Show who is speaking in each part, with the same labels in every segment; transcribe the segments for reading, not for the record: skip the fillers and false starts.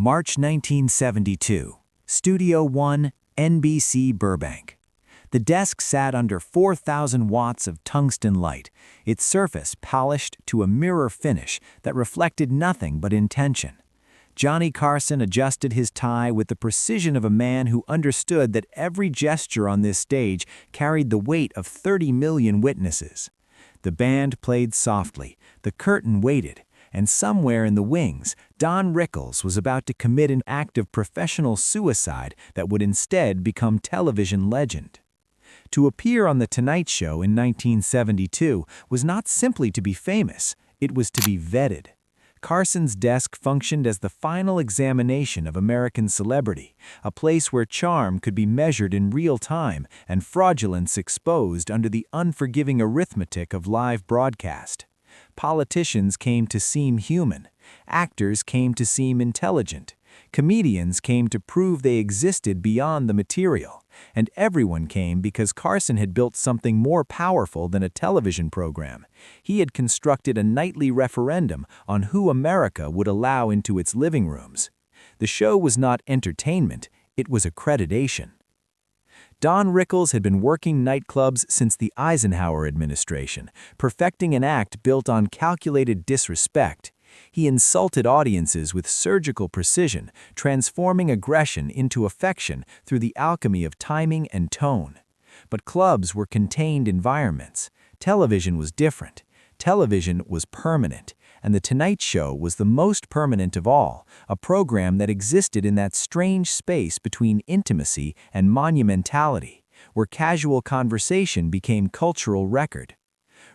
Speaker 1: March 1972, Studio One, NBC Burbank. The desk sat under 4,000 watts of tungsten light, its surface polished to a mirror finish that reflected nothing but intention. Johnny Carson adjusted his tie with the precision of a man who understood that every gesture on this stage carried the weight of 30 million witnesses. The band played softly, the curtain waited, and somewhere in the wings, Don Rickles was about to commit an act of professional suicide that would instead become television legend. To appear on The Tonight Show in 1972 was not simply to be famous, it was to be vetted. Carson's desk functioned as the final examination of American celebrity, a place where charm could be measured in real time and fraudulence exposed under the unforgiving arithmetic of live broadcast. Politicians came to seem human, actors came to seem intelligent, comedians came to prove they existed beyond the material, and everyone came because Carson had built something more powerful than a television program. He had constructed a nightly referendum on who America would allow into its living rooms. The show was not entertainment, it was accreditation. Don Rickles had been working nightclubs since the Eisenhower administration, perfecting an act built on calculated disrespect. He insulted audiences with surgical precision, transforming aggression into affection through the alchemy of timing and tone. But clubs were contained environments. Television was different. Television was permanent, and The Tonight Show was the most permanent of all, a program that existed in that strange space between intimacy and monumentality, where casual conversation became cultural record.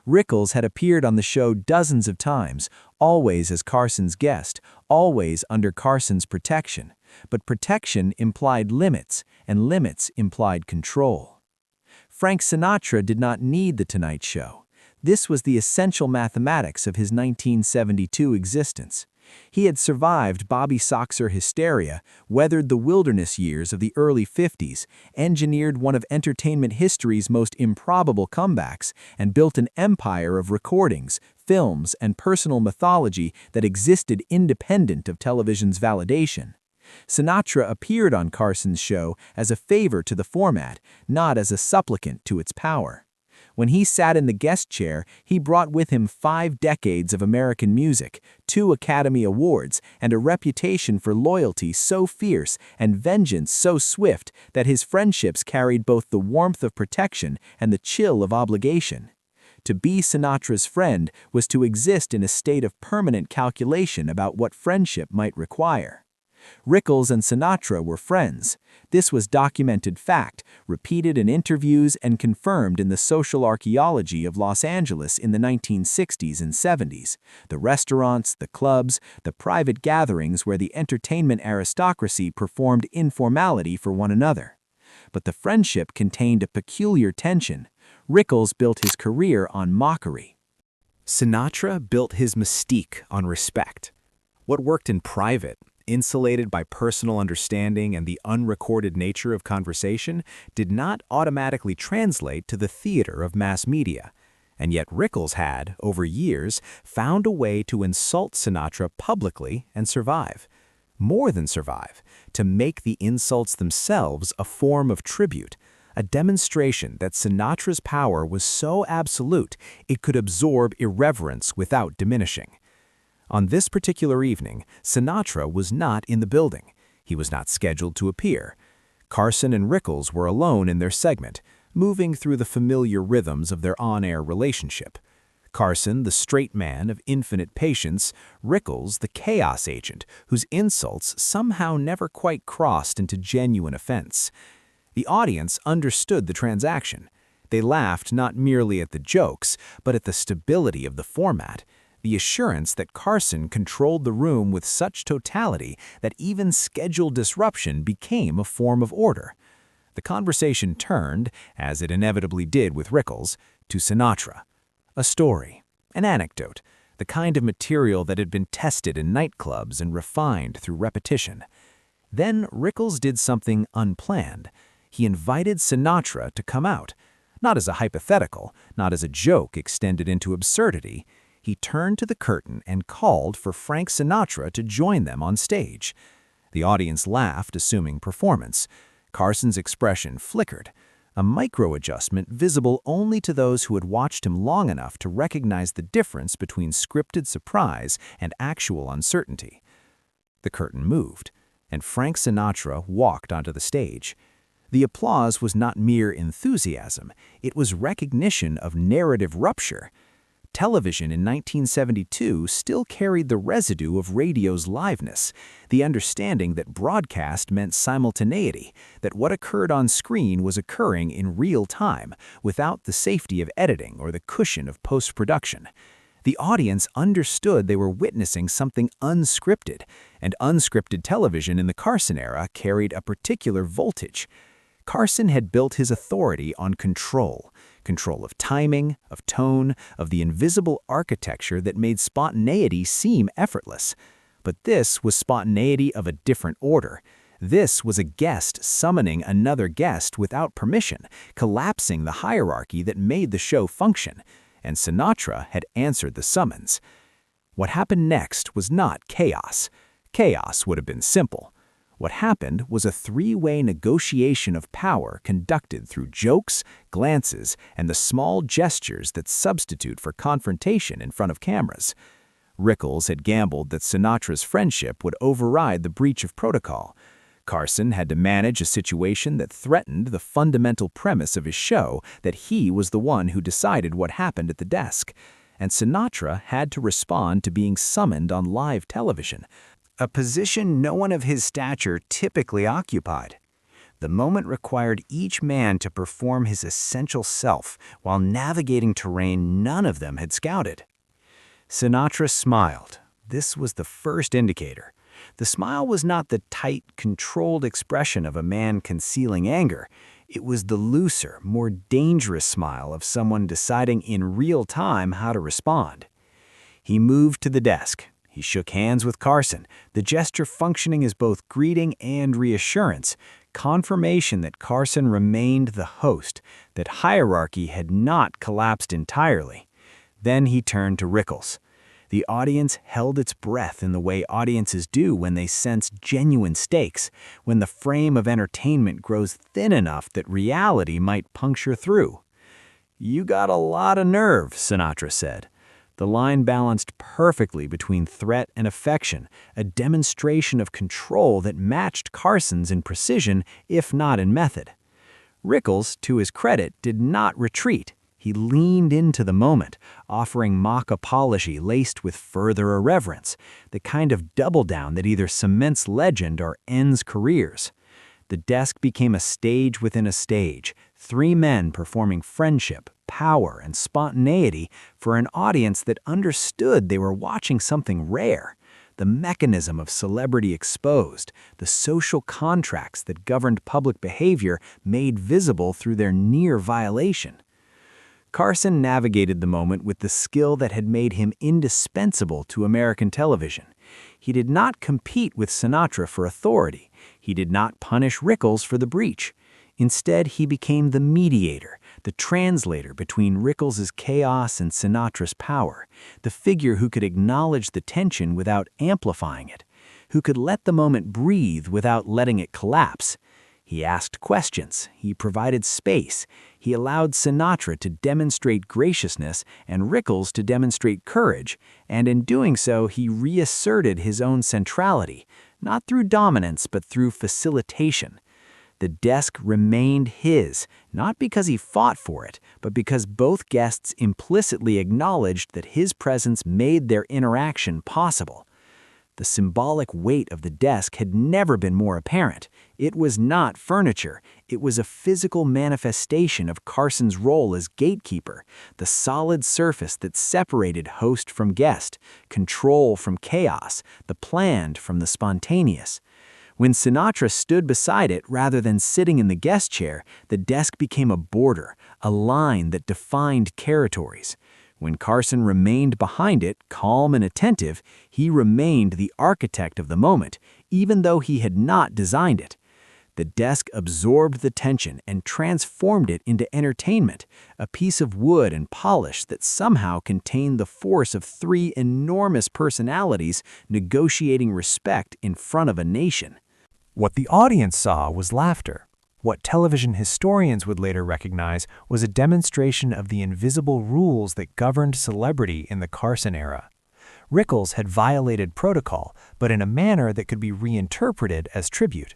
Speaker 1: Rickles had appeared on the show dozens of times, always as Carson's guest, always under Carson's protection. But protection implied limits, and limits implied control. Frank Sinatra did not need The Tonight Show. This was the essential mathematics of his 1972 existence. He had survived Bobby Soxer hysteria, weathered the wilderness years of the early 50s, engineered one of entertainment history's most improbable comebacks, and built an empire of recordings, films, and personal mythology that existed independent of television's validation. Sinatra appeared on Carson's show as a favor to the format, not as a supplicant to its power. When he sat in the guest chair, he brought with him 5 decades of American music, 2 Academy Awards, and a reputation for loyalty so fierce and vengeance so swift that his friendships carried both the warmth of protection and the chill of obligation. To be Sinatra's friend was to exist in a state of permanent calculation about what friendship might require. Rickles and Sinatra were friends. This was documented fact, repeated in interviews and confirmed in the social archaeology of Los Angeles in the 1960s and 70s. The restaurants, the clubs, the private gatherings where the entertainment aristocracy performed informality for one another. But the friendship contained a peculiar tension. Rickles built his career on mockery. Sinatra built his mystique on respect. What worked in private, insulated by personal understanding and the unrecorded nature of conversation, did not automatically translate to the theater of mass media. And yet Rickles had, over years, found a way to insult Sinatra publicly and survive. More than survive, to make the insults themselves a form of tribute, a demonstration that Sinatra's power was so absolute it could absorb irreverence without diminishing. On this particular evening, Sinatra was not in the building. He was not scheduled to appear. Carson and Rickles were alone in their segment, moving through the familiar rhythms of their on-air relationship. Carson, the straight man of infinite patience, Rickles, the chaos agent, whose insults somehow never quite crossed into genuine offense. The audience understood the transaction. They laughed not merely at the jokes, but at the stability of the format. The assurance that Carson controlled the room with such totality that even scheduled disruption became a form of order. The conversation turned, as it inevitably did with Rickles, to Sinatra. A story, an anecdote, the kind of material that had been tested in nightclubs and refined through repetition. Then Rickles did something unplanned. He invited Sinatra to come out, not as a hypothetical, not as a joke extended into absurdity. He turned to the curtain and called for Frank Sinatra to join them on stage. The audience laughed, assuming performance. Carson's expression flickered, a micro-adjustment visible only to those who had watched him long enough to recognize the difference between scripted surprise and actual uncertainty. The curtain moved, and Frank Sinatra walked onto the stage. The applause was not mere enthusiasm, it was recognition of narrative rupture. Television in 1972 still carried the residue of radio's liveness, the understanding that broadcast meant simultaneity, that what occurred on screen was occurring in real time, without the safety of editing or the cushion of post-production. The audience understood they were witnessing something unscripted, and unscripted television in the Carson era carried a particular voltage. Carson had built his authority on control of timing, of tone, of the invisible architecture that made spontaneity seem effortless. But this was spontaneity of a different order. This was a guest summoning another guest without permission, collapsing the hierarchy that made the show function. And Sinatra had answered the summons. What happened next was not chaos. Chaos would have been simple. What happened was a three-way negotiation of power conducted through jokes, glances, and the small gestures that substitute for confrontation in front of cameras. Rickles had gambled that Sinatra's friendship would override the breach of protocol. Carson had to manage a situation that threatened the fundamental premise of his show, that he was the one who decided what happened at the desk. And Sinatra had to respond to being summoned on live television, a position no one of his stature typically occupied. The moment required each man to perform his essential self while navigating terrain none of them had scouted. Sinatra smiled. This was the first indicator. The smile was not the tight, controlled expression of a man concealing anger. It was the looser, more dangerous smile of someone deciding in real time how to respond. He moved to the desk. He shook hands with Carson, the gesture functioning as both greeting and reassurance, confirmation that Carson remained the host, that hierarchy had not collapsed entirely. Then he turned to Rickles. The audience held its breath in the way audiences do when they sense genuine stakes, when the frame of entertainment grows thin enough that reality might puncture through. "You got a lot of nerve," Sinatra said. The line balanced perfectly between threat and affection, a demonstration of control that matched Carson's in precision, if not in method. Rickles, to his credit, did not retreat. He leaned into the moment, offering mock apology laced with further irreverence, the kind of double-down that either cements legend or ends careers. The desk became a stage within a stage, three men performing friendship, power, and spontaneity for an audience that understood they were watching something rare. The mechanism of celebrity exposed, the social contracts that governed public behavior made visible through their near violation. Carson navigated the moment with the skill that had made him indispensable to American television. He did not compete with Sinatra for authority. He did not punish Rickles for the breach. Instead, he became the mediator, the translator between Rickles' chaos and Sinatra's power, the figure who could acknowledge the tension without amplifying it, who could let the moment breathe without letting it collapse. He asked questions, he provided space, he allowed Sinatra to demonstrate graciousness and Rickles to demonstrate courage, and in doing so he reasserted his own centrality, not through dominance but through facilitation. The desk remained his, not because he fought for it, but because both guests implicitly acknowledged that his presence made their interaction possible. The symbolic weight of the desk had never been more apparent. It was not furniture. It was a physical manifestation of Carson's role as gatekeeper, the solid surface that separated host from guest, control from chaos, the planned from the spontaneous. When Sinatra stood beside it rather than sitting in the guest chair, the desk became a border, a line that defined territories. When Carson remained behind it, calm and attentive, he remained the architect of the moment, even though he had not designed it. The desk absorbed the tension and transformed it into entertainment, a piece of wood and polish that somehow contained the force of three enormous personalities negotiating respect in front of a nation.
Speaker 2: What the audience saw was laughter. What television historians would later recognize was a demonstration of the invisible rules that governed celebrity in the Carson era. Rickles had violated protocol, but in a manner that could be reinterpreted as tribute.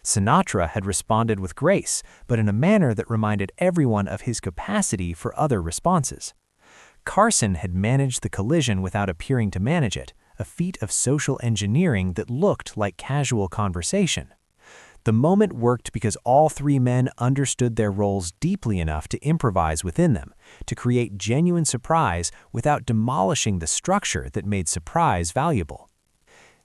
Speaker 2: Sinatra had responded with grace, but in a manner that reminded everyone of his capacity for other responses. Carson had managed the collision without appearing to manage it, a feat of social engineering that looked like casual conversation. The moment worked because all three men understood their roles deeply enough to improvise within them, to create genuine surprise without demolishing the structure that made surprise valuable.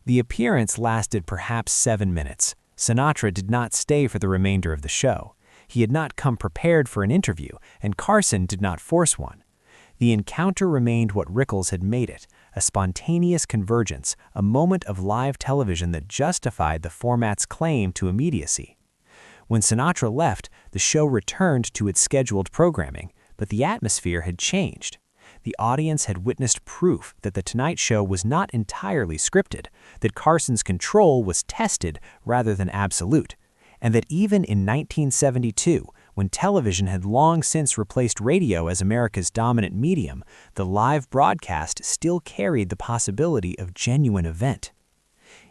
Speaker 2: The appearance lasted perhaps 7 minutes. Sinatra did not stay for the remainder of the show. He had not come prepared for an interview, and Carson did not force one. The encounter remained what Rickles had made it, a spontaneous convergence, a moment of live television that justified the format's claim to immediacy. When Sinatra left, the show returned to its scheduled programming, but the atmosphere had changed. The audience had witnessed proof that The Tonight Show was not entirely scripted, that Carson's control was tested rather than absolute, and that even in 1972, when television had long since replaced radio as America's dominant medium, the live broadcast still carried the possibility of genuine event.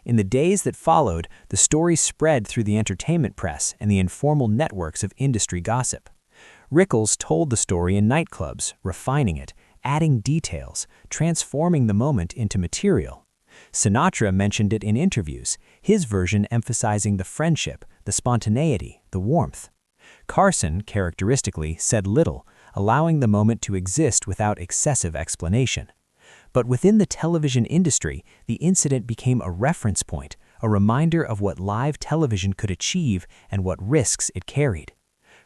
Speaker 2: In the days that followed, the story spread through the entertainment press and the informal networks of industry gossip. Rickles told the story in nightclubs, refining it, adding details, transforming the moment into material. Sinatra mentioned it in interviews, his version emphasizing the friendship, the spontaneity, the warmth. Carson, characteristically, said little, allowing the moment to exist without excessive explanation. But within the television industry, the incident became a reference point, a reminder of what live television could achieve and what risks it carried.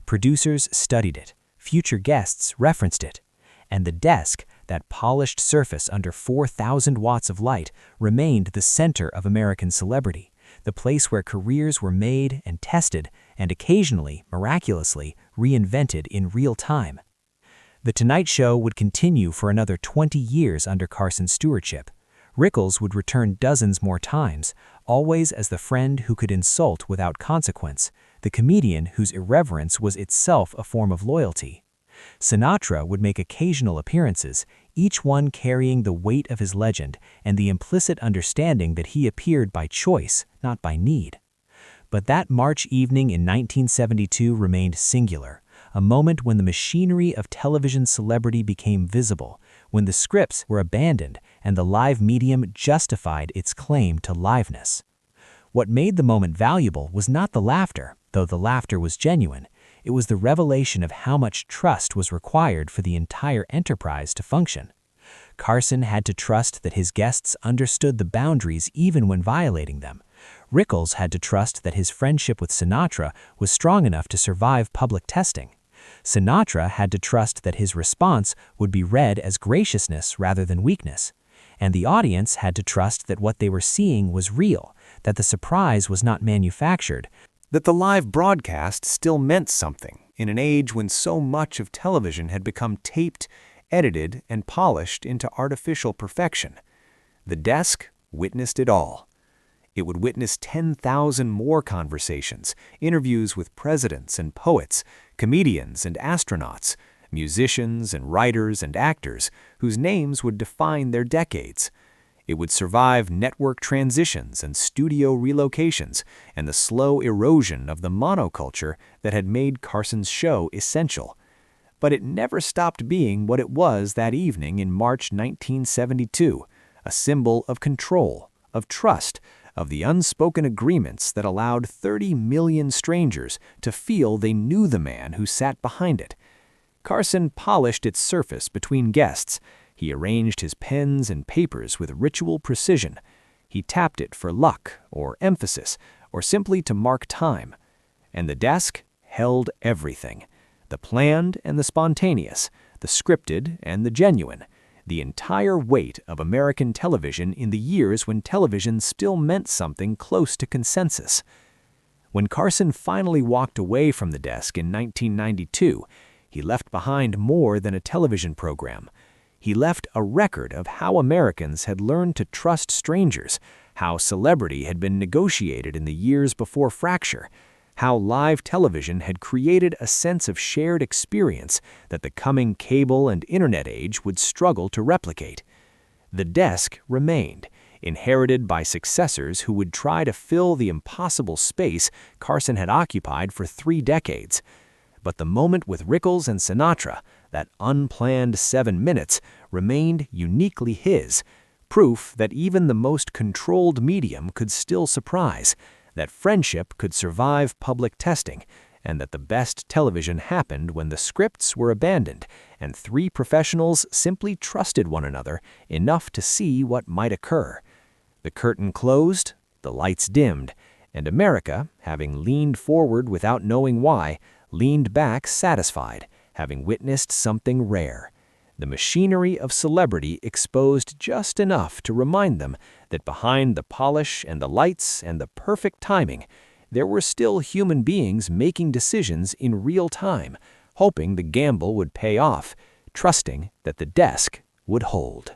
Speaker 2: Producers studied it, future guests referenced it, and the desk, that polished surface under 4,000 watts of light, remained the center of American celebrity, the place where careers were made and tested and occasionally, miraculously, reinvented in real time. The Tonight Show would continue for another 20 years under Carson's stewardship. Rickles would return dozens more times, always as the friend who could insult without consequence, the comedian whose irreverence was itself a form of loyalty. Sinatra would make occasional appearances, each one carrying the weight of his legend and the implicit understanding that he appeared by choice, not by need. But that March evening in 1972 remained singular, a moment when the machinery of television celebrity became visible, when the scripts were abandoned and the live medium justified its claim to liveness. What made the moment valuable was not the laughter, though the laughter was genuine. It was the revelation of how much trust was required for the entire enterprise to function. Carson had to trust that his guests understood the boundaries even when violating them. Rickles had to trust that his friendship with Sinatra was strong enough to survive public testing. Sinatra had to trust that his response would be read as graciousness rather than weakness. And the audience had to trust that what they were seeing was real, that the surprise was not manufactured, that the live broadcast still meant something in an age when so much of television had become taped, edited, and polished into artificial perfection. The desk witnessed it all. It would witness 10,000 more conversations, interviews with presidents and poets, comedians and astronauts, musicians and writers and actors whose names would define their decades. It would survive network transitions and studio relocations and the slow erosion of the monoculture that had made Carson's show essential. But it never stopped being what it was that evening in March 1972, a symbol of control, of trust, of the unspoken agreements that allowed 30 million strangers to feel they knew the man who sat behind it. Carson polished its surface between guests. He arranged his pens and papers with ritual precision. He tapped it for luck or emphasis or simply to mark time. And the desk held everything: the planned and the spontaneous, the scripted and the genuine, the entire weight of American television in the years when television still meant something close to consensus.
Speaker 1: When Carson finally walked away from the desk in 1992, he left behind more than a television program. He left a record of how Americans had learned to trust strangers, how celebrity had been negotiated in the years before Fracture, how live television had created a sense of shared experience that the coming cable and internet age would struggle to replicate. The desk remained, inherited by successors who would try to fill the impossible space Carson had occupied for 3 decades. But the moment with Rickles and Sinatra, that unplanned 7 minutes, remained uniquely his, proof that even the most controlled medium could still surprise, that friendship could survive public testing, and that the best television happened when the scripts were abandoned and 3 professionals simply trusted one another enough to see what might occur. The curtain closed, the lights dimmed, and America, having leaned forward without knowing why, leaned back satisfied, having witnessed something rare. The machinery of celebrity exposed just enough to remind them that behind the polish and the lights and the perfect timing, there were still human beings making decisions in real time, hoping the gamble would pay off, trusting that the desk would hold.